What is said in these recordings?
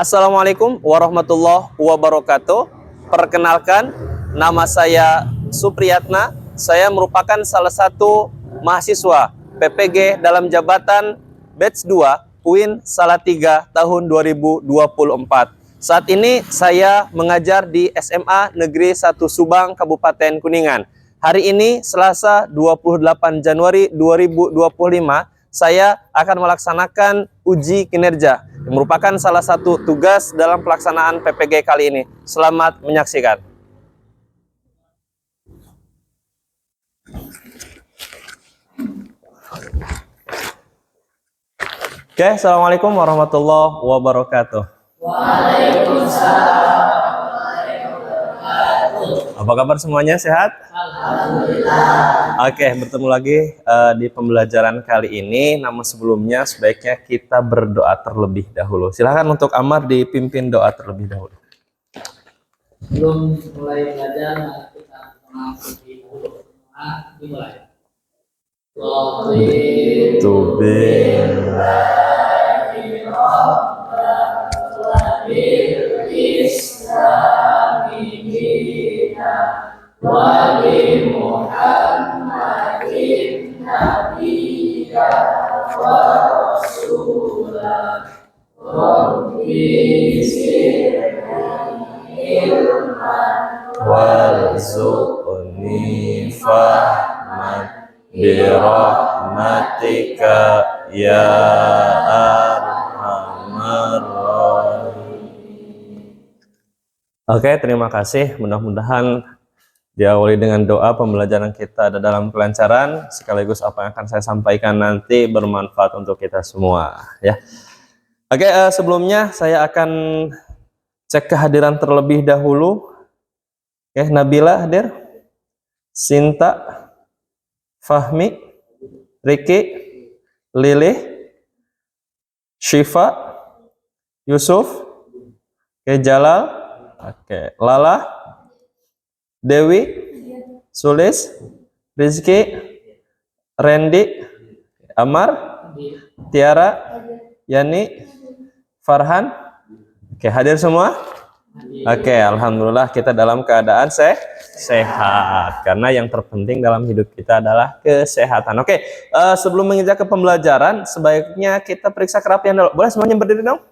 Assalamualaikum warahmatullahi wabarakatuh. Perkenalkan, nama saya Supriyatna. Saya merupakan salah satu mahasiswa PPG dalam jabatan batch 2 UIN Salatiga tahun 2024. Saat ini saya mengajar di SMA Negeri 1 Subang, Kabupaten Kuningan. Hari ini Selasa 28 Januari 2025, saya akan melaksanakan uji kinerja yang merupakan salah satu tugas dalam pelaksanaan PPG kali ini. Selamat menyaksikan. Oke, Assalamualaikum warahmatullahi wabarakatuh. Waalaikumsalam. Apa kabar semuanya, sehat? Alhamdulillah. Oke, bertemu lagi di pembelajaran kali ini. Namun sebelumnya sebaiknya kita berdoa terlebih dahulu. Silahkan untuk Ammar dipimpin doa terlebih dahulu. Sebelum mulai belajar, mari kita mengikuti dulu. Dimulai. Raditu billahi rabban bil islami dinan wa bi Muhammadin nabiyyan wa rasulan rabbi zidni ilman warzuqni fahman birahmatika ya arhamar rahim. Oke, terima kasih. Mudah-mudahan diawali dengan doa pembelajaran kita ada dalam kelancaran, sekaligus apa yang akan saya sampaikan nanti bermanfaat untuk kita semua, ya. Oke, sebelumnya saya akan cek kehadiran terlebih dahulu. Oke, Nabila hadir, Sinta, Fahmi, Riki, Lilih, Syifa, Yusuf, Jalal, Lala, Dewi, Sulis, Rizky, Randy, Ammar, Tiara, Yani, Farhan. Hadir semua? Alhamdulillah kita dalam keadaan sehat. Karena yang terpenting dalam hidup kita adalah kesehatan. Sebelum menginjak ke pembelajaran, sebaiknya kita periksa kerapian dulu. Boleh semuanya berdiri dong?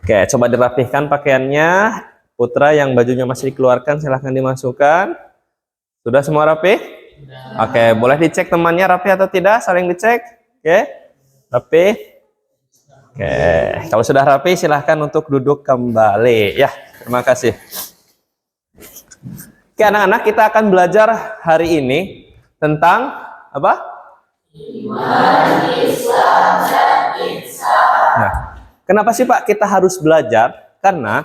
Coba dirapihkan pakaiannya. Putra yang bajunya masih dikeluarkan, silahkan dimasukkan. Sudah semua rapi? Boleh dicek temannya rapi atau tidak, saling dicek. Rapi. Kalau sudah rapi silahkan untuk duduk kembali. Ya, terima kasih. Anak-anak, kita akan belajar hari ini tentang apa? Iman, Islam, dan ihsan. Nah, kenapa sih Pak kita harus belajar? Karena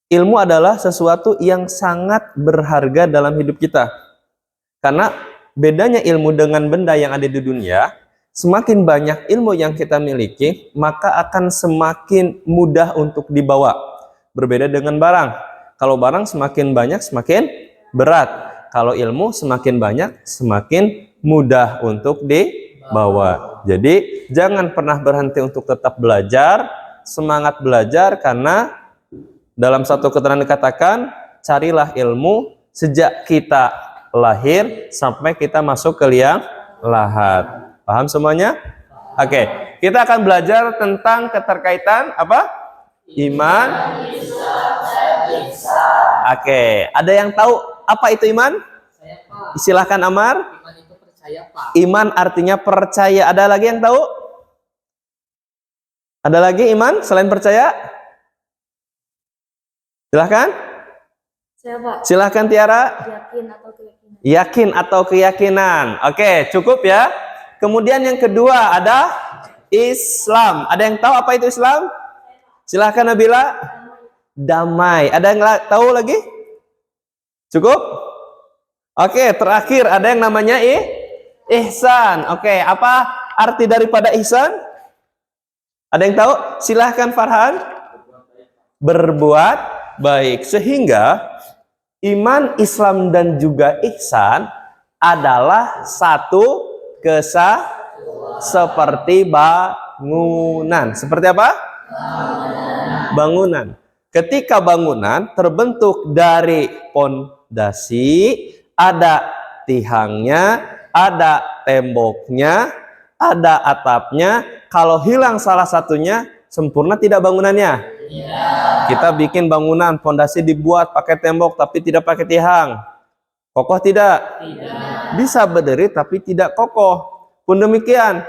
ilmu adalah sesuatu yang sangat berharga dalam hidup kita. Karena bedanya ilmu dengan benda yang ada di dunia, semakin banyak ilmu yang kita miliki, maka akan semakin mudah untuk dibawa. Berbeda dengan barang. Kalau barang semakin banyak, semakin berat. Kalau ilmu semakin banyak, semakin mudah untuk dibawa. Jadi, jangan pernah berhenti untuk tetap belajar. Semangat belajar, karena dalam satu keterangan dikatakan, carilah ilmu sejak kita lahir sampai kita masuk ke liang lahat. Paham semuanya? Kita akan belajar tentang keterkaitan apa? Iman. Ada yang tahu apa itu iman? Silahkan Ammar. Iman itu percaya, Pak. Iman artinya percaya. Ada lagi yang tahu? Ada lagi iman selain percaya? Silahkan. Silahkan Tiara. Yakin atau keyakinan. Cukup ya. Kemudian yang kedua ada Islam. Ada yang tahu apa itu Islam? Silahkan Nabila. Damai. Ada yang tahu lagi? Cukup? Terakhir ada yang namanya ihsan. Apa arti daripada ihsan? Ada yang tahu? Silahkan Farhan. Berbuat baik. Sehingga iman, Islam, dan juga ihsan adalah satu kesatuan. seperti bangunan. Seperti apa? Bangunan. Ketika bangunan terbentuk dari pondasi, ada tihangnya, ada temboknya, ada atapnya. Kalau hilang salah satunya, sempurna tidak bangunannya? Kita bikin bangunan, pondasi dibuat pakai tembok tapi tidak pakai tiang. Kokoh tidak? Bisa berdiri tapi tidak kokoh. Pun demikian,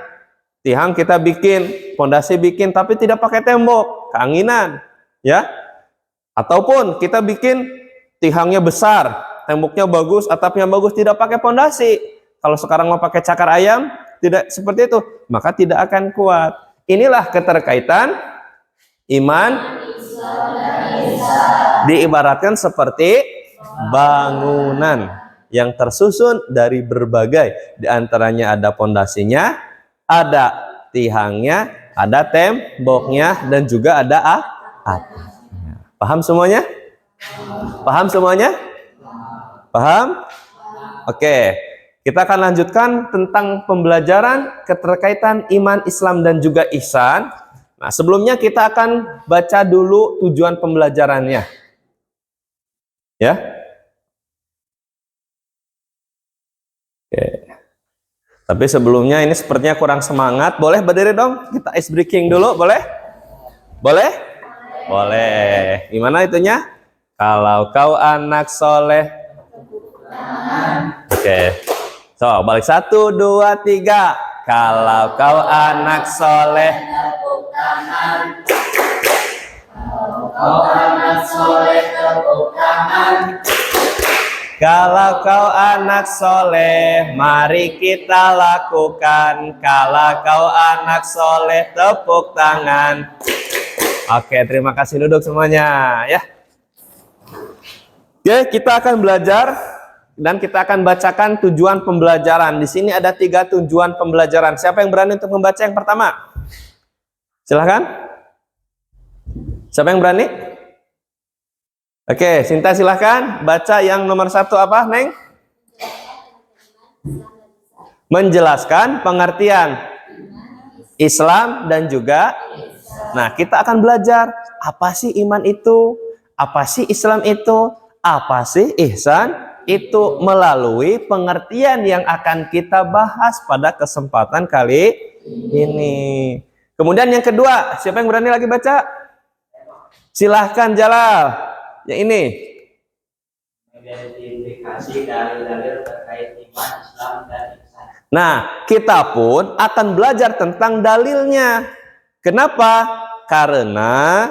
tiang kita bikin, pondasi bikin tapi tidak pakai tembok, keanginan, ya. Ataupun kita bikin tiangnya besar, temboknya bagus, atapnya bagus, tidak pakai pondasi. Kalau sekarang mau pakai cakar ayam, tidak seperti itu, maka tidak akan kuat. Inilah keterkaitan iman diibaratkan seperti bangunan yang tersusun dari berbagai, diantaranya ada pondasinya, ada tihangnya, ada temboknya, dan juga ada atapnya. Paham semuanya? Paham semuanya? Paham? Oke, kita akan lanjutkan tentang pembelajaran keterkaitan iman, Islam, dan juga ihsan. Nah, sebelumnya kita akan baca dulu tujuan pembelajarannya. Ya. Oke. Tapi sebelumnya ini sepertinya kurang semangat. Boleh berdiri dong? Kita ice breaking dulu, boleh? Boleh? Boleh. Gimana itunya? Kalau kau anak soleh. Oke. So, balik 1, 2, 3. Kalau kau anak soleh. Tepuk tangan. Kau anak soleh, tepuk tangan. Kalau kau anak soleh, mari kita lakukan. Kalau kau anak soleh, tepuk tangan. Oke, terima kasih, duduk semuanya ya. Oke, kita akan belajar dan kita akan bacakan tujuan pembelajaran. Di sini ada 3 tujuan pembelajaran. Siapa yang berani untuk membaca yang pertama? Silahkan. Siapa yang berani? Oke, Sinta silahkan. Baca yang nomor 1 apa, Neng? Menjelaskan pengertian Islam dan juga. Nah, kita akan belajar apa sih iman itu, apa sih Islam itu, apa sih ihsan itu melalui pengertian yang akan kita bahas pada kesempatan kali ini. Kemudian yang kedua, siapa yang berani lagi baca? Silahkan Jalal. Yang ini. Identifikasi dalil-dalil terkait iman, Islam, dan ihsan. Nah, kita pun akan belajar tentang dalilnya. Kenapa? Karena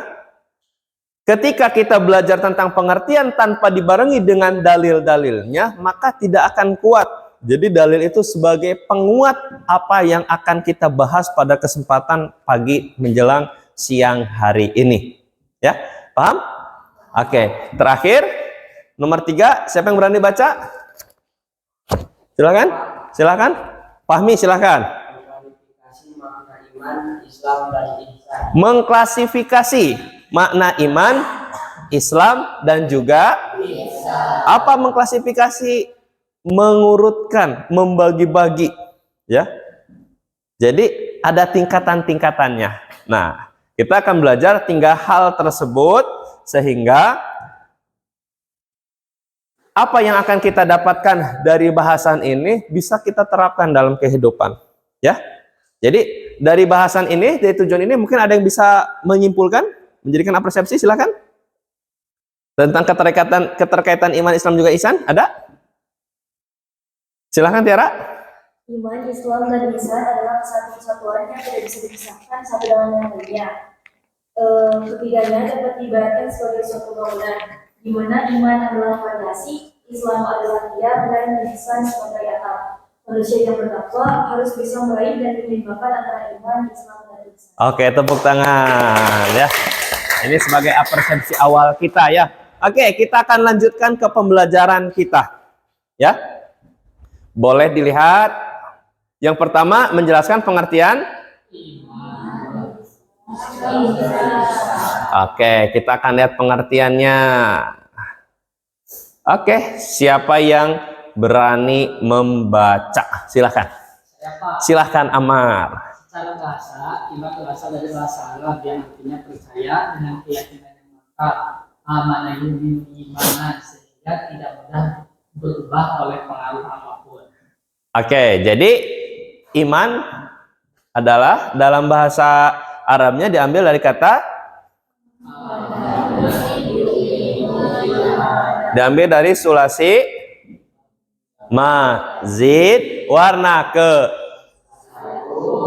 ketika kita belajar tentang pengertian tanpa dibarengi dengan dalil-dalilnya, maka tidak akan kuat. Jadi dalil itu sebagai penguat apa yang akan kita bahas pada kesempatan pagi menjelang siang hari ini. Ya, paham? Oke, terakhir nomor 3, siapa yang berani baca? Silakan, silakan. Fahmi, silakan. Mengklasifikasi makna iman, Islam, dan ihsan. Mengklasifikasi makna iman, Islam, dan juga apa mengklasifikasi? Mengurutkan, membagi-bagi, ya. Jadi ada tingkatan-tingkatannya. Nah, kita akan belajar 3 hal tersebut sehingga apa yang akan kita dapatkan dari bahasan ini bisa kita terapkan dalam kehidupan, ya. Jadi dari bahasan ini, dari tujuan ini, mungkin ada yang bisa menyimpulkan, menjadikan persepsi, silakan. Tentang keterkaitan iman, Islam, juga ihsan, ada? Silakan Tiara. Iman, Islam, dan ihsan adalah kesatuan yang tidak bisa dipisahkan satu dengan yang lainnya. Ketiganya dapat diibaratkan sebagai suatu bangunan, di mana iman adalah fondasi, Islam adalah tiang, dan ihsan sebagai atap. Manusia yang bertakwa harus bisa meraih dan menyeimbangkan antara iman, Islam, dan ihsan. Oke, tepuk tangan ya. Ini sebagai persepsi awal kita ya. Oke, kita akan lanjutkan ke pembelajaran kita. Ya. Boleh dilihat. Yang pertama menjelaskan pengertian. Oke, kita akan lihat pengertiannya. Oke, siapa yang berani membaca? Silakan. Siapa? Silahkan Amar. Secara bahasa, iman berasal dari bahasa Arab yang artinya percaya dengan keyakinan yang mantap. Amanah imanan sehingga tidak mudah berubah oleh pengaruh apapun. Oke, jadi iman adalah dalam bahasa Arabnya diambil dari kata diambil dari sulasi mazid, warna ke,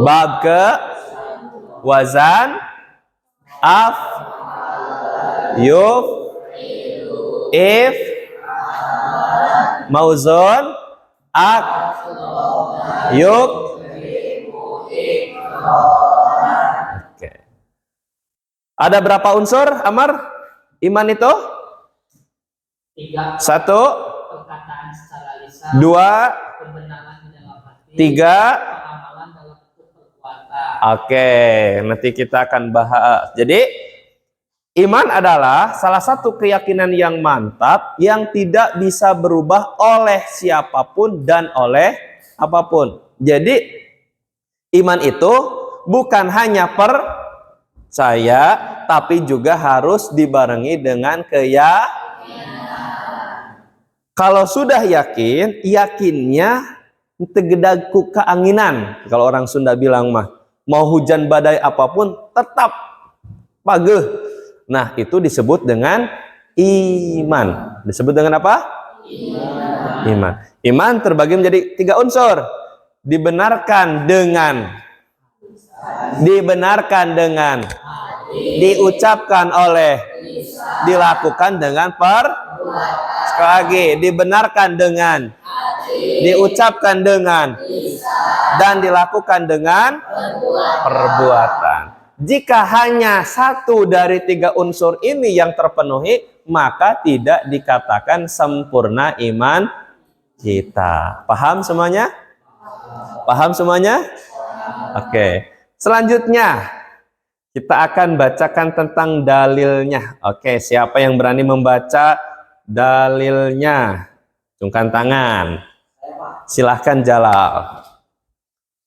bab ke, wazan af, yuf, if, mauzun, ak, yuk. Oke. Ada berapa unsur, Amar? Iman itu? 3. 1, Perkataan secara lisan. 2, Pembenaran di dalam hati. 3. Pengamalan dalam bentuk perbuatan. Oke, nanti kita akan bahas. Jadi, iman adalah salah satu keyakinan yang mantap yang tidak bisa berubah oleh siapapun dan oleh apapun. Jadi, iman itu bukan hanya percaya, tapi juga harus dibarengi dengan keyakinan. Kalau sudah yakin, yakinnya tegedag ku keanginan. Kalau orang Sunda bilang mah, mau hujan badai apapun tetap pageh. Nah, itu disebut dengan iman. Disebut dengan apa? Iman. Iman terbagi menjadi 3 unsur. Dibenarkan dengan, diucapkan oleh, dilakukan dengan sekali lagi, dibenarkan dengan, diucapkan dengan, dan dilakukan dengan perbuatan. Jika hanya 1 dari 3 unsur ini yang terpenuhi, maka tidak dikatakan sempurna iman kita. Paham semuanya? Paham semuanya? Oke. Selanjutnya, kita akan bacakan tentang dalilnya. Oke, siapa yang berani membaca dalilnya? Acungkan tangan. Silahkan Jalal.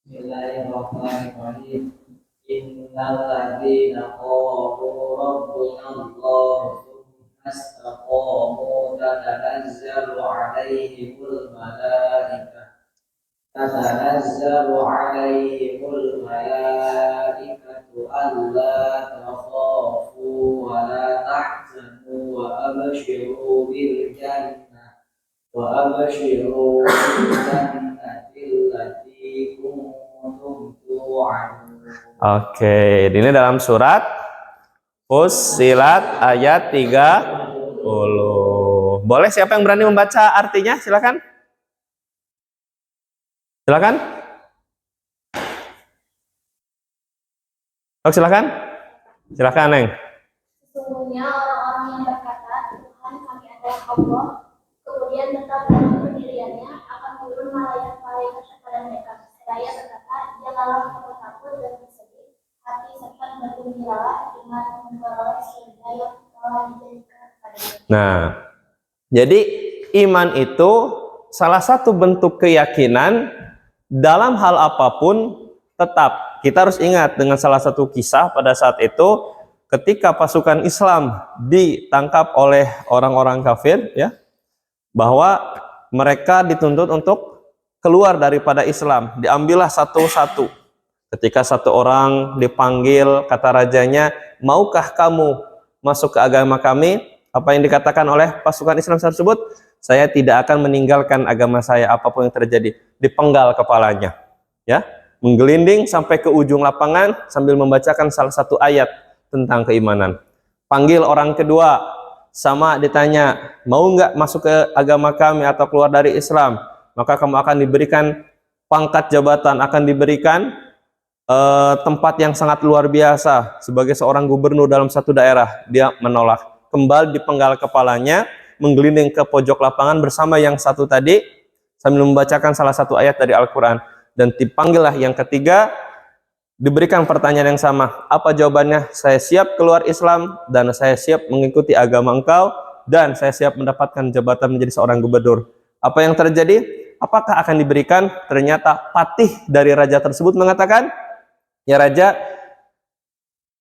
Bismillahirrahmanirrahim. Innal ladzina qalu rabbuna Allah tsumma istaqamu tatanazzalu 'alaihimul malaikatu alla takhafu wa la tahzanu wa abshiru bil jannati allati kuntum tu'adun. Oke, ini dalam surat Fussilat ayat 30. Boleh siapa yang berani membaca artinya? Silakan. Silakan. Oh, silakan. Silakan, Neng. Sesungguhnya orang-orang yang berkata, Tuhan kami adalah Allah, kemudian tetap dalam pendiriannya, akan turun malaikat-malaikat kepada mereka. Seraya berkata, janganlah kamu takut dan bersedih, hati serta bergembiralah dengan memperoleh surga yang telah dijadikan kepada. Nah, jadi iman itu salah satu bentuk keyakinan dalam hal apapun. Tetap kita harus ingat dengan salah satu kisah pada saat itu ketika pasukan Islam ditangkap oleh orang-orang kafir, ya, bahwa mereka dituntut untuk keluar daripada Islam, diambillah satu-satu. Ketika satu orang dipanggil, kata rajanya, maukah kamu masuk ke agama kami? Apa yang dikatakan oleh pasukan Islam tersebut? Saya tidak akan meninggalkan agama saya apapun yang terjadi. Dipenggal kepalanya, ya, menggelinding sampai ke ujung lapangan sambil membacakan salah satu ayat tentang keimanan. Panggil orang kedua, sama ditanya, mau nggak masuk ke agama kami atau keluar dari Islam? Maka kamu akan diberikan pangkat jabatan, akan diberikan tempat yang sangat luar biasa sebagai seorang gubernur dalam satu daerah. Dia menolak, kembali dipenggal kepalanya, menggelinding ke pojok lapangan bersama yang satu tadi sambil membacakan salah satu ayat dari Al-Quran. Dan dipanggillah yang ketiga, diberikan pertanyaan yang sama. Apa jawabannya? Saya siap keluar Islam dan saya siap mengikuti agama engkau dan saya siap mendapatkan jabatan menjadi seorang gubernur. Apa yang terjadi? apakah akan diberikan? Ternyata patih dari raja tersebut mengatakan, ya raja,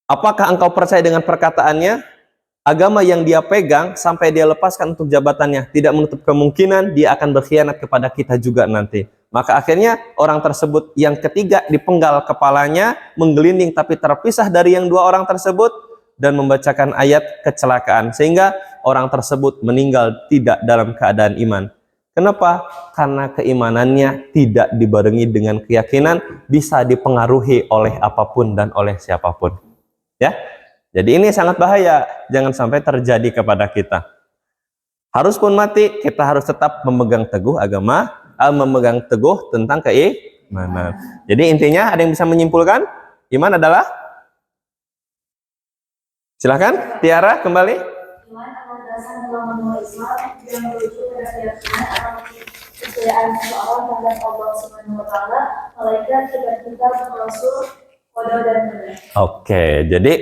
apakah engkau percaya dengan perkataannya? Agama yang dia pegang sampai dia lepaskan untuk jabatannya, tidak menutup kemungkinan dia akan berkhianat kepada kita juga nanti. Maka akhirnya orang tersebut yang ketiga dipenggal kepalanya, menggelinding tapi terpisah dari yang dua orang tersebut dan membacakan ayat kecelakaan. Sehingga orang tersebut meninggal tidak dalam keadaan iman. Kenapa? Karena keimanannya tidak dibarengi dengan keyakinan, bisa dipengaruhi oleh apapun dan oleh siapapun. Ya. Jadi ini sangat bahaya, jangan sampai terjadi kepada kita. Harus pun mati, kita harus tetap memegang teguh agama, memegang teguh tentang keimanan. Jadi intinya ada yang bisa menyimpulkan? Iman adalah? Silahkan, Tiara kembali. Iman adalah dasar dalam mengenal Islam yang merujuk pada keyakinan atau kepercayaan seseorang terhadap Allah Subhanahu wa Ta'ala, malaikat, kitab, rasul, qada dan qadar. Oke, jadi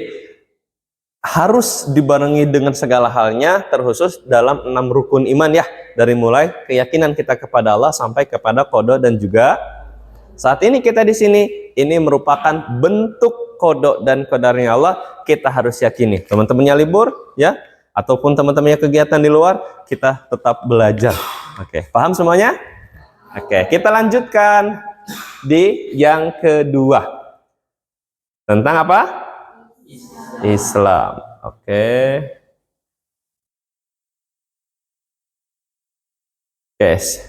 harus dibarengi dengan segala halnya, terkhusus dalam 6 rukun iman ya, dari mulai keyakinan kita kepada Allah sampai kepada qada dan juga saat ini kita di sini ini merupakan bentuk qada dan qadarnya Allah, kita harus yakini. Teman-temannya libur ya, ataupun teman-temannya kegiatan di luar, kita tetap belajar. Oke, paham semuanya? Oke, kita lanjutkan di yang kedua. Tentang apa? Islam. Oke. Guys,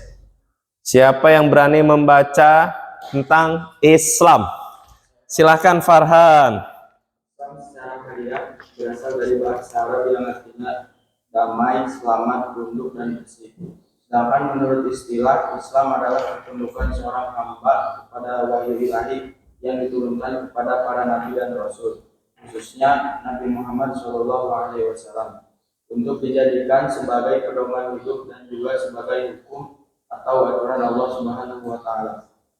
siapa yang berani membaca tentang Islam? Silahkan Farhan. Islam secara kalian berasal dari bahasa Arab yang artinya damai, selamat, tunduk, dan bersih. Sedangkan menurut istilah, Islam adalah ketundukan seorang hamba kepada wahyu ilahi yang diturunkan kepada para nabi dan rasul, khususnya Nabi Muhammad SAW, untuk dijadikan sebagai pedoman hidup dan juga sebagai hukum atau aturan Allah Subhanahu wa Ta'ala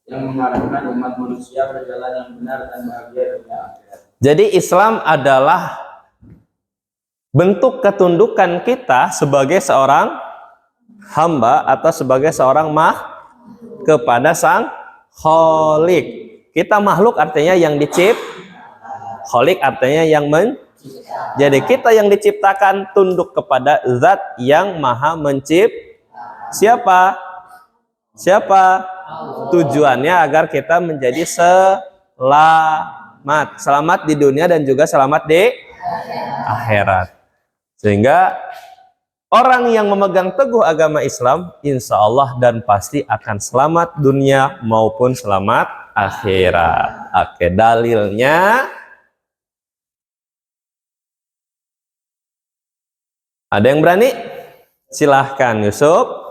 yang mengharapkan umat manusia berjalan yang benar dan bahagia dunia akhirat. Jadi Islam adalah bentuk ketundukan kita sebagai seorang hamba atau sebagai seorang kepada Sang Khalik. Kita makhluk artinya yang Khalik artinya yang Jadi kita yang diciptakan tunduk kepada zat yang maha Siapa? Tujuannya agar kita menjadi selamat. Selamat di dunia dan juga selamat di akhirat. Sehingga orang yang memegang teguh agama Islam, insya Allah dan pasti akan selamat dunia maupun selamat akhirat. Oke, dalilnya ada yang berani? Silahkan Yusuf.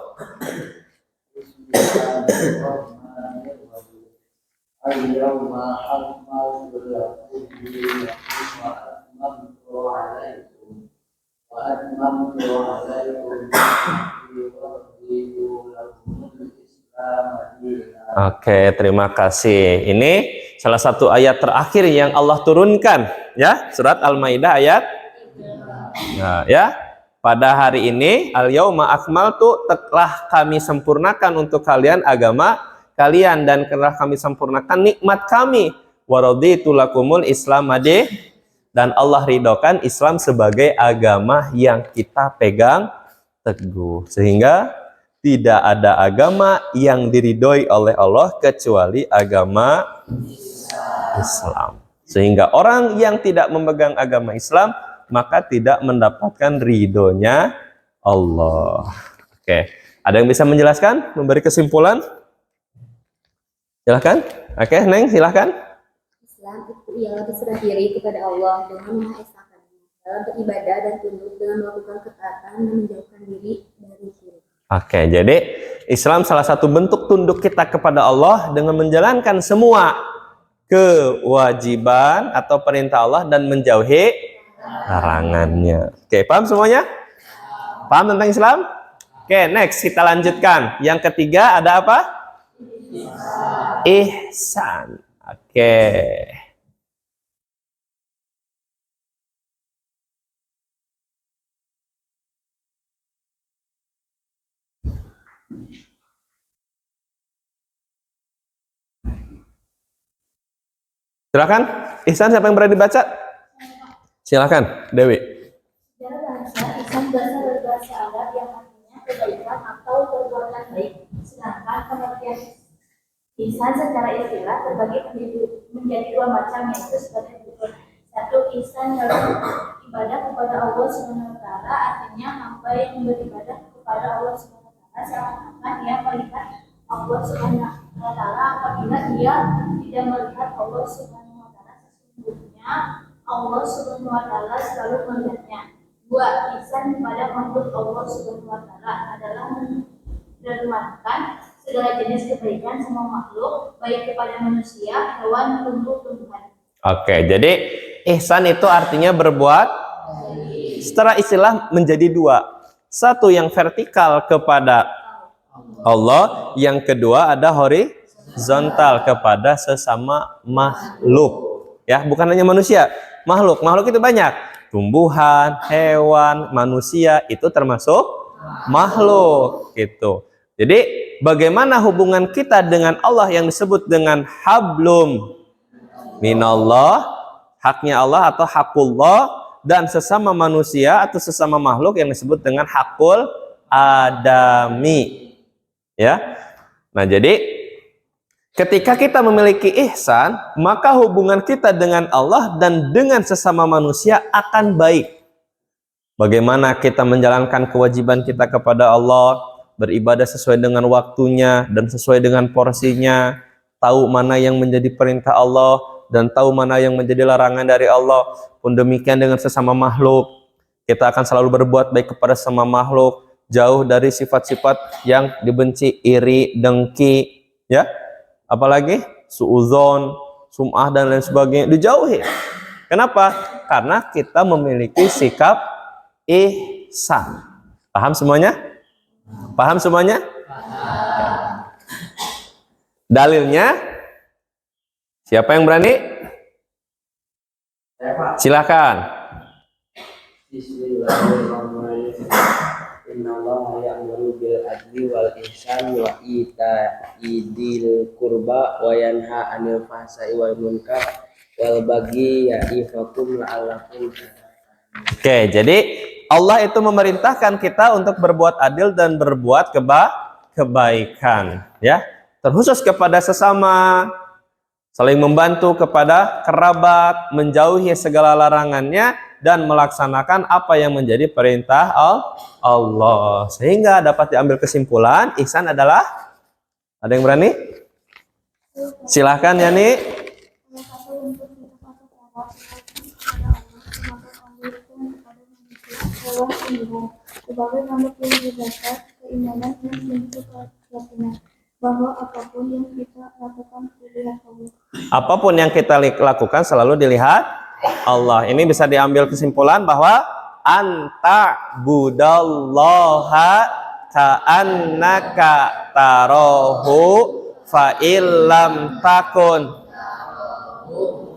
Oke, terima kasih. Ini salah satu ayat terakhir yang Allah turunkan, ya, surat Al-Maidah ayat. Nah, ya, pada hari ini al-yauma akmaltu, telah kami sempurnakan untuk kalian agama kalian dan telah kami sempurnakan nikmat kami. Wa raditu lakumul Islam dan Allah ridhokan Islam sebagai agama yang kita pegang teguh. Sehingga tidak ada agama yang diridhoi oleh Allah kecuali agama Islam. Sehingga orang yang tidak memegang agama Islam maka tidak mendapatkan ridhonya Allah. Oke, ada yang bisa menjelaskan, memberi kesimpulan? Silahkan. Oke, Neng, silahkan. Islam itu ialah berserah diri kepada Allah dengan mengesahkannya dalam beribadah dan tunduk dengan melakukan ketaatan dan menjauhkan diri dari syirik. Oke, jadi Islam salah satu bentuk tunduk kita kepada Allah dengan menjalankan semua kewajiban atau perintah Allah dan menjauhi larangannya. Oke, paham semuanya? Paham tentang Islam? Oke, next kita lanjutkan. Yang ketiga ada apa? Ihsan. Oke. Silakan. Ihsan siapa yang berani baca? Silakan, Dewi. Secara bahasa, ihsan berasal dari bahasa Arab yang artinya kebaikan atau perbuatan baik. Sedangkan pengertian ihsan secara istilah terbagi menjadi dua macam, yaitu sebagai berikut. Satu, ihsan dalam ibadah kepada Allah Subhanahu wa taala, artinya hamba yang beribadah kepada Allah Subhanahu wa taala seakan-akan ia melihat Allah Subhanahu wa taala apabila dia tidak melihat Allah Subhanahu wa taala, sesungguhnya Allah Subhanahu wa taala selalu melihatnya. Dua, ihsan kepada makhluk Allah Subhanahu wa taala adalah menerjemahkan segala jenis kebaikan semua makhluk, baik kepada manusia, hewan, tumbuh-tumbuhan. Oke, jadi ihsan itu artinya berbuat secara istilah menjadi dua. Satu yang vertikal kepada Allah, yang kedua ada horizontal kepada sesama makhluk. Ya, bukan hanya manusia, makhluk. Makhluk itu banyak. Tumbuhan, hewan, manusia itu termasuk makhluk gitu. Jadi, bagaimana hubungan kita dengan Allah yang disebut dengan hablum minallah, haknya Allah atau hakullah, dan sesama manusia atau sesama makhluk yang disebut dengan hakul adami. Ya. Nah, jadi ketika kita memiliki ihsan, maka hubungan kita dengan Allah dan dengan sesama manusia akan baik. Bagaimana kita menjalankan kewajiban kita kepada Allah, beribadah sesuai dengan waktunya dan sesuai dengan porsinya, tahu mana yang menjadi perintah Allah dan tahu mana yang menjadi larangan dari Allah. Pun demikian dengan sesama makhluk, kita akan selalu berbuat baik kepada sesama makhluk, jauh dari sifat-sifat yang dibenci, iri, dengki, ya, apalagi suudzon, sum'ah dan lain sebagainya dijauhi. Kenapa? Karena kita memiliki sikap ihsan. Paham semuanya? Paham semuanya? Dalilnya, siapa yang berani? Silakan. Bismillahirrahmanirrahim. Innallaha ya'muru bil adli wal ihsan wa ita'idil qurba wa yanha 'anil fahsai wal munkar wal baghi ya'ifakum la'allakum tattaqun. Oke, jadi Allah itu memerintahkan kita untuk berbuat adil dan berbuat kebaikan, ya. Terkhusus kepada sesama, saling membantu kepada kerabat, menjauhi segala larangannya dan melaksanakan apa yang menjadi perintah Allah. Sehingga dapat diambil kesimpulan, ihsan adalah, ada yang berani? Silahkan Yani. Salah satu untuk hidup atau cara kepada Allah, semakin Allah itu kepada manusia, hewan, tumbuhan. Sebagai makhluk yang berdasar keimanan dan bentuk keyakinan bahwa apapun yang kita lakukan dilihat Allah. Apapun yang kita lakukan selalu dilihat Allah. Ini bisa diambil kesimpulan bahwa anta budallaha ka'annaka tarahu fa illam takun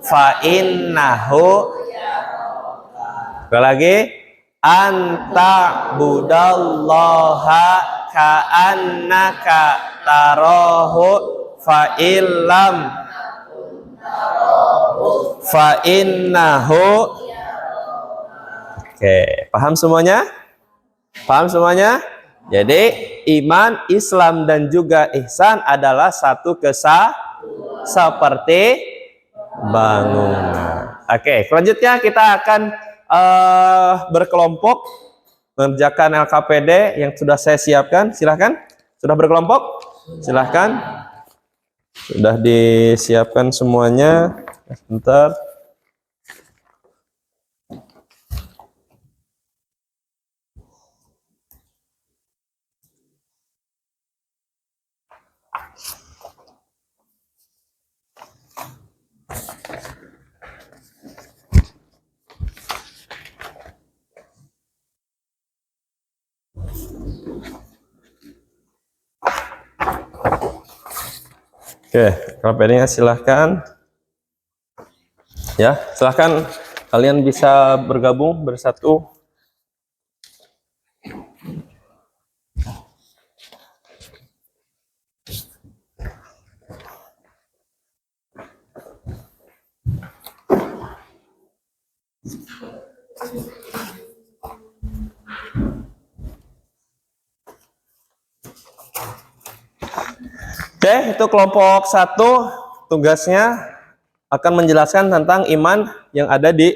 fa innahu. Sekali lagi, anta budallaha ka'annaka tarahu fa illam fa innahu. Oke, paham semuanya? Paham semuanya? Jadi iman, Islam dan juga ihsan adalah satu seperti bangunan. Oke, selanjutnya kita akan berkelompok mengerjakan LKPD yang sudah saya siapkan. Silahkan. Sudah berkelompok? Silahkan. Sudah disiapkan semuanya. Sebentar. Oke, kalau pedenya silahkan. Ya, silahkan kalian bisa bergabung bersatu. Oke, itu kelompok 1 tugasnya akan menjelaskan tentang iman yang ada di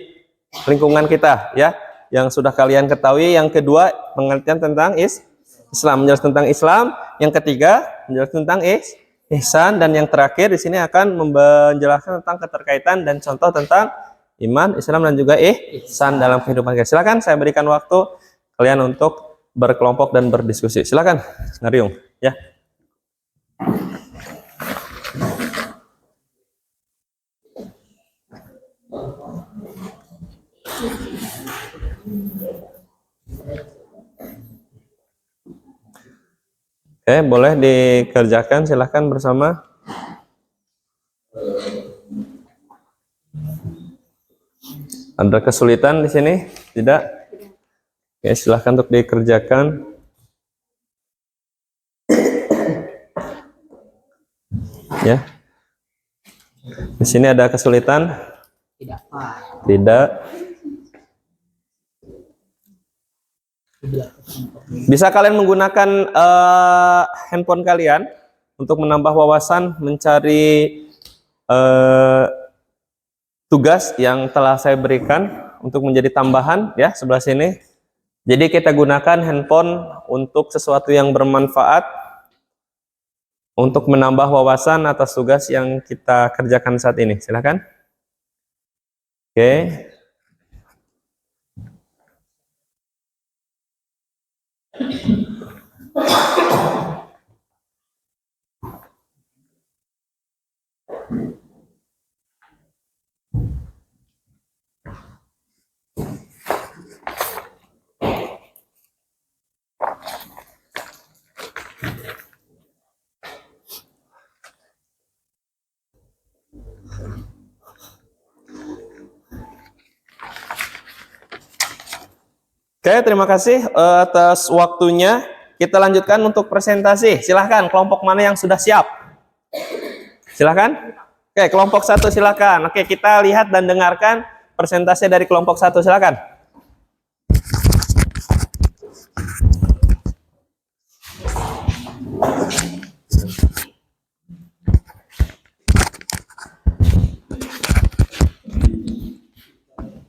lingkungan kita, ya, yang sudah kalian ketahui. Yang kedua, pengertian tentang Islam, menjelaskan tentang Islam. Yang ketiga, menjelaskan tentang ihsan, dan yang terakhir di sini akan menjelaskan tentang keterkaitan dan contoh tentang iman, Islam, dan juga ihsan dalam kehidupan kita. Silakan saya berikan waktu kalian untuk berkelompok dan berdiskusi. Silakan, Ngariung, ya. Oke, boleh dikerjakan, silahkan bersama. Ada kesulitan di sini? Tidak? Oke, silahkan untuk dikerjakan. Ya. Di sini ada kesulitan? Tidak, Pak. Tidak. Bisa kalian menggunakan handphone kalian untuk menambah wawasan, mencari tugas yang telah saya berikan untuk menjadi tambahan, ya, sebelah sini. Jadi kita gunakan handphone untuk sesuatu yang bermanfaat, untuk menambah wawasan atas tugas yang kita kerjakan saat ini. Silakan. Oke. Oke, terima kasih atas waktunya. Kita lanjutkan untuk presentasi. Silahkan, kelompok mana yang sudah siap? Silahkan. Oke, kelompok 1 silahkan. Oke, kita lihat dan dengarkan presentasi dari kelompok 1. Silahkan.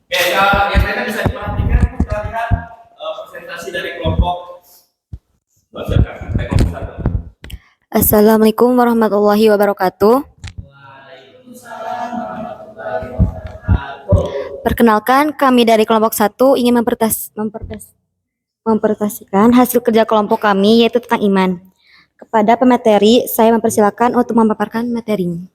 Oke, yang lainnya bisa diperhatikan. Kita lihat presentasi dari kelompok. Assalamualaikum warahmatullahi wabarakatuh. Perkenalkan, kami dari kelompok 1 ingin mempresentasikan hasil kerja kelompok kami, yaitu tentang iman. Kepada pemateri, saya mempersilakan untuk memaparkan materinya.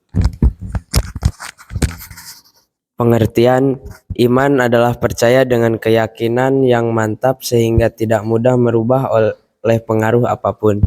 Pengertian iman adalah percaya dengan keyakinan yang mantap sehingga tidak mudah merubah oleh pengaruh apapun.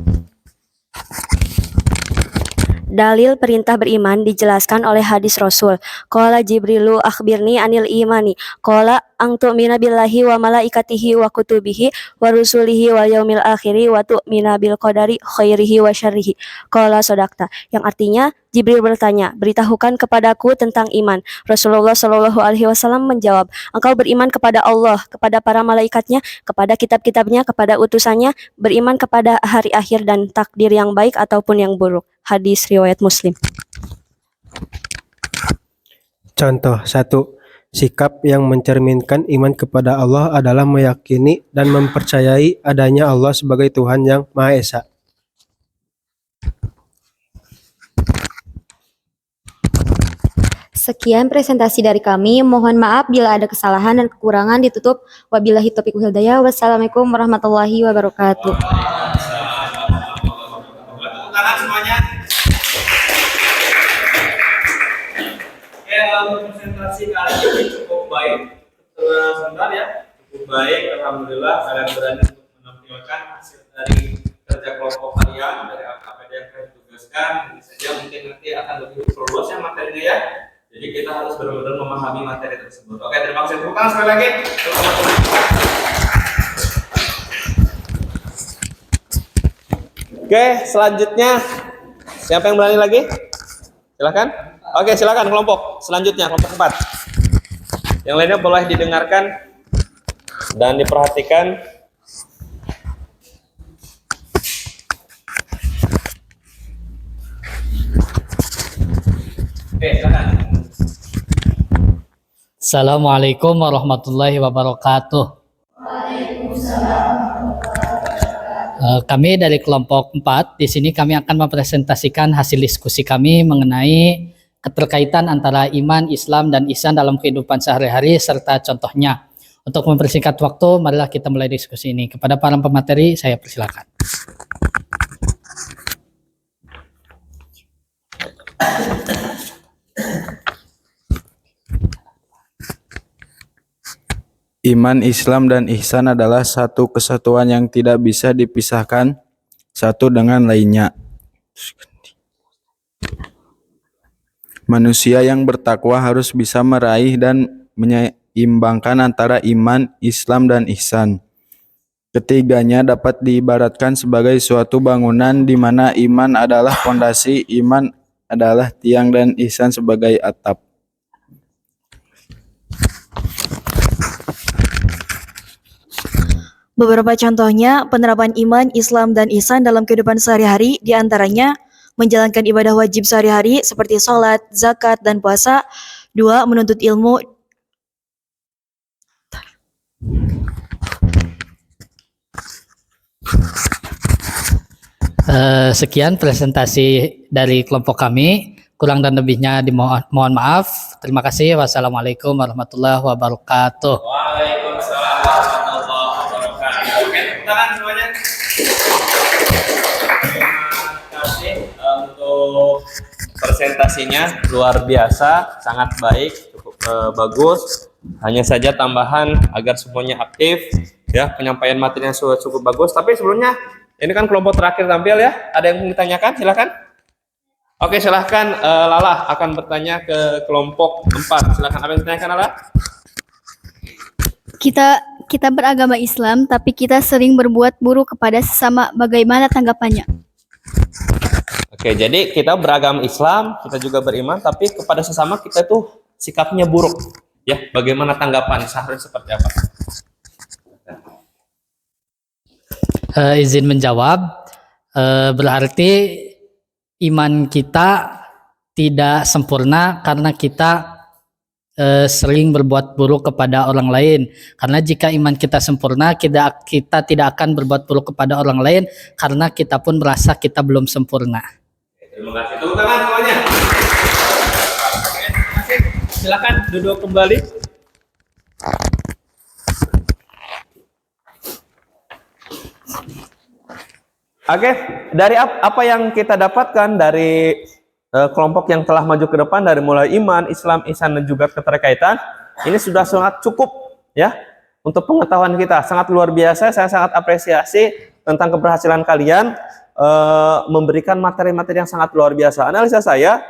Dalil perintah beriman dijelaskan oleh hadis Rasul. Qala Jibrilu akhbirni anil imani. Qala ang tu'mina billahi wa malaikatihi wa kutubihi wa rusulihi wa yaumil akhiri wa tu'mina bil qadari khairihi wa syarrihi. Qala sodakta. Yang artinya Jibril bertanya, beritahukan kepadaku tentang iman. Rasulullah Shallallahu Alaihi Wasallam menjawab, engkau beriman kepada Allah, kepada para malaikatnya, kepada kitab-kitabnya, kepada utusannya, beriman kepada hari akhir dan takdir yang baik ataupun yang buruk. Hadis riwayat Muslim. Contoh 1. Sikap yang mencerminkan iman kepada Allah adalah meyakini dan mempercayai adanya Allah sebagai Tuhan yang Maha Esa. Sekian presentasi dari kami. Mohon maaf bila ada kesalahan dan kekurangan. Ditutup. Wabillahi taufiq wal hidayah. Wassalamualaikum warahmatullahi wabarakatuh. Tangan semuanya. Untuk presentasi kali ini cukup baik. Sebentar ya, cukup baik. Alhamdulillah kalian berani untuk menampilkan hasil dari kerja kelompok kalian, dari apa yang kalian tugaskan. Ini saja mungkin nanti akan lebih diperluas ya materinya ya. Jadi kita harus benar-benar memahami materi tersebut. Oke, terima kasih. Tepuk tangan sekali lagi. Oke, selanjutnya siapa yang berani lagi? Silakan. Oke, silakan kelompok selanjutnya, kelompok 4. Yang lainnya boleh didengarkan dan diperhatikan. Oke, silakan. Assalamualaikum warahmatullahi wabarakatuh. Kami dari kelompok 4, di sini kami akan mempresentasikan hasil diskusi kami mengenai keterkaitan antara iman, Islam, dan ihsan dalam kehidupan sehari-hari serta contohnya. Untuk mempersingkat waktu, marilah kita mulai diskusi ini. Kepada para pemateri, saya persilakan. Iman, Islam, dan ihsan adalah satu kesatuan yang tidak bisa dipisahkan satu dengan lainnya. Manusia yang bertakwa harus bisa meraih dan menyeimbangkan antara iman, Islam, dan ihsan. Ketiganya dapat diibaratkan sebagai suatu bangunan di mana iman adalah fondasi, iman adalah tiang, dan ihsan sebagai atap. Beberapa contohnya, penerapan iman, Islam, dan ihsan dalam kehidupan sehari-hari diantaranya menjalankan ibadah wajib sehari-hari seperti sholat, zakat, dan puasa. 2. Menuntut ilmu. Sekian presentasi dari kelompok kami. Kurang dan lebihnya mohon maaf. Terima kasih. Wassalamualaikum warahmatullahi wabarakatuh. Waalaikumsalam warahmatullahi wabarakatuh. Oke, tepuk tangan semuanya. Terima kasih untuk presentasinya, luar biasa, sangat baik, cukup bagus. Hanya saja tambahan agar semuanya aktif, ya, penyampaian materinya cukup bagus. Tapi sebelumnya, ini kan kelompok terakhir tampil ya. Ada yang mau ditanyakan? Silakan. Oke, silahkan Lala akan bertanya ke kelompok 4. Silahkan, apa yang ditanyakan Lala? Kita beragama Islam, tapi kita sering berbuat buruk kepada sesama. Bagaimana tanggapannya? Oke, jadi kita beragama Islam, kita juga beriman, tapi kepada sesama kita tuh sikapnya buruk. Ya, bagaimana tanggapan Syahrul seperti apa? Izin menjawab, berarti iman kita tidak sempurna karena kita sering berbuat buruk kepada orang lain. Karena jika iman kita sempurna, kita tidak akan berbuat buruk kepada orang lain karena kita pun merasa kita belum sempurna. Terima kasih. Tepuk tangan semuanya. Terima kasih. Silakan duduk kembali. Oke, dari apa yang kita dapatkan dari kelompok yang telah maju ke depan, dari mulai iman, Islam, ihsan, dan juga keterkaitan, ini sudah sangat cukup ya untuk pengetahuan kita. Sangat luar biasa. Saya sangat apresiasi tentang keberhasilan kalian memberikan materi-materi yang sangat luar biasa. Analisa saya,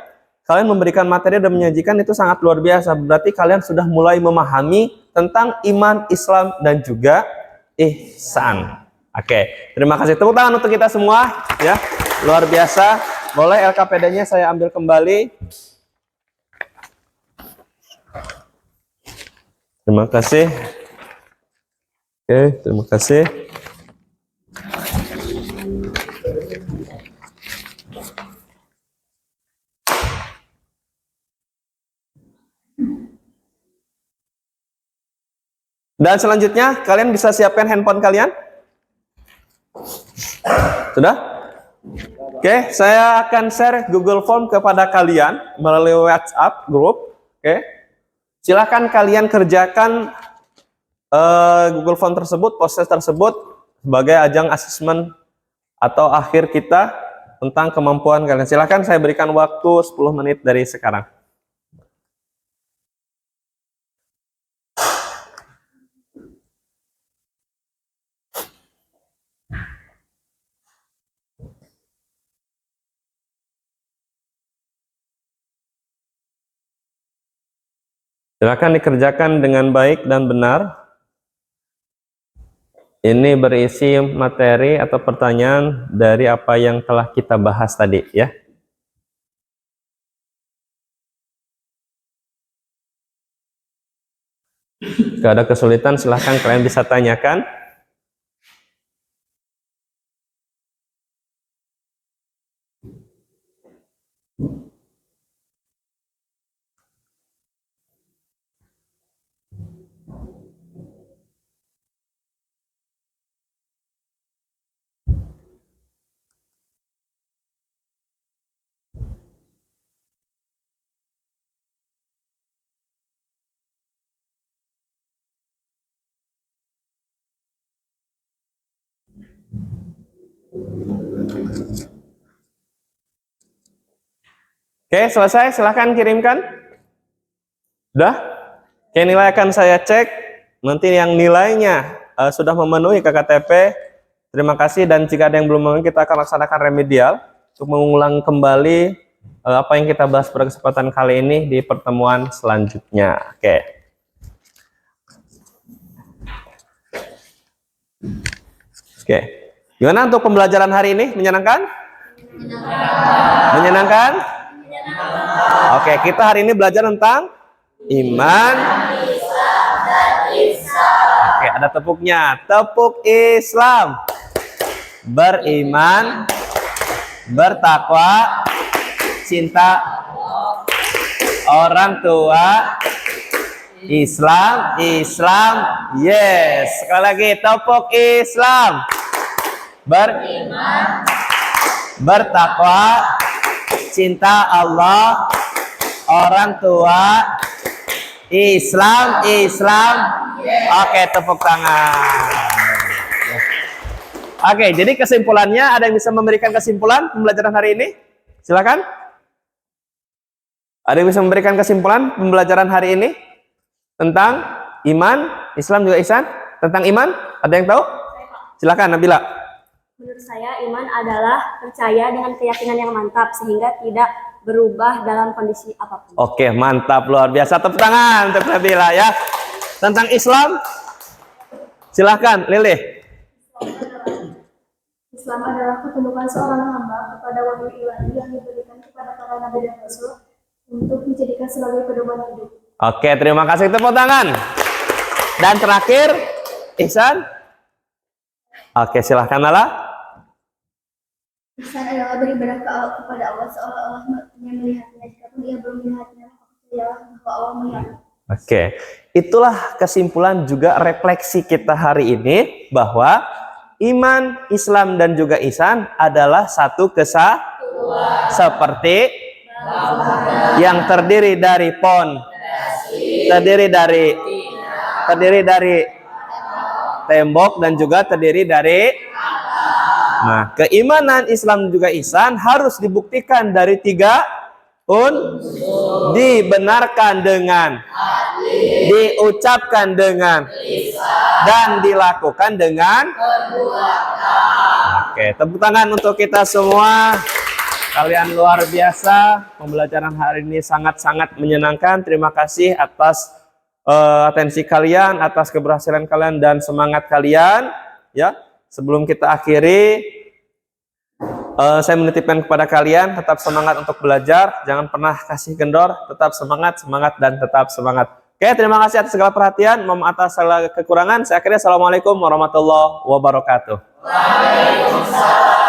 kalian memberikan materi dan menyajikan itu sangat luar biasa. Berarti kalian sudah mulai memahami tentang iman, Islam, dan juga ihsan. Oke, terima kasih. Tepuk tangan untuk kita semua ya. Luar biasa. Boleh LKPD-nya saya ambil kembali. Terima kasih. Oke, terima kasih. Dan selanjutnya, kalian bisa siapkan handphone kalian? Sudah? Oke, saya akan share Google Form kepada kalian melalui WhatsApp grup. Oke, silakan kalian kerjakan Google Form tersebut, proses tersebut sebagai ajang asesmen atau akhir kita tentang kemampuan kalian. Silakan, saya berikan waktu 10 menit dari sekarang. Silakan dikerjakan dengan baik dan benar. Ini berisi materi atau pertanyaan dari apa yang telah kita bahas tadi ya. Jika ada kesulitan silahkan kalian bisa tanyakan. Oke, selesai. Silahkan kirimkan. Sudah? Oke, nilai akan saya cek. Nanti yang nilainya sudah memenuhi KKTP, terima kasih. Dan jika ada yang belum memenuhi, kita akan laksanakan remedial untuk mengulang kembali apa yang kita bahas pada kesempatan kali ini di pertemuan selanjutnya. Oke. Oke. Gimana untuk pembelajaran hari ini? Menyenangkan? Menyenangkan? Oke, kita hari ini belajar tentang iman. Oke, ada tepuknya. Tepuk Islam. Beriman, bertakwa, cinta orang tua, Islam, yes. Sekali lagi, tepuk Islam. Beriman, bertakwa, cinta Allah, orang tua, Islam. Oke, tepuk tangan. Oke, jadi kesimpulannya, ada yang bisa memberikan kesimpulan pembelajaran hari ini? Silakan. Ada yang bisa memberikan kesimpulan pembelajaran hari ini tentang iman, Islam juga ihsan? Tentang iman, ada yang tahu? Silakan, Nabila. Menurut saya iman adalah percaya dengan keyakinan yang mantap sehingga tidak berubah dalam kondisi apapun. Oke, mantap, luar biasa. Tepuk tangan untuk Nabila ya. Tentang Islam, silahkan Lilih. Islam adalah ketundukan seorang hamba kepada wahyu ilahi yang diberikan kepada para nabi dan rasul untuk dijadikan sebagai pedoman hidup. Oke, terima kasih, tepuk tangan. Dan terakhir, Ihsan. Oke, silahkan Nala. Ihsan adalah beribadah kepada Allah seolah-olah ia melihatnya, jikapun ia belum melihatnya, ialah bahwa Allah melihat. Oke, itulah kesimpulan juga refleksi kita hari ini bahwa iman, Islam dan juga ihsan adalah satu kesatuan seperti yang terdiri dari terdiri dari tembok dan juga terdiri dari. Nah, keimanan, Islam juga ihsan harus dibuktikan dari 3 dibenarkan dengan, diucapkan dengan, dan dilakukan dengan. Oke, tepuk tangan untuk kita semua. Kalian luar biasa. Pembelajaran hari ini sangat-sangat menyenangkan. Terima kasih atas atensi kalian, atas keberhasilan kalian dan semangat kalian. Ya, sebelum kita akhiri, saya menitipkan kepada kalian tetap semangat untuk belajar, jangan pernah kasih kendor, tetap semangat dan tetap semangat. Oke, terima kasih atas segala perhatian, mohon maaf atas segala kekurangan. Saya akhiri, assalamualaikum warahmatullahi wabarakatuh. Waalaikumsalam.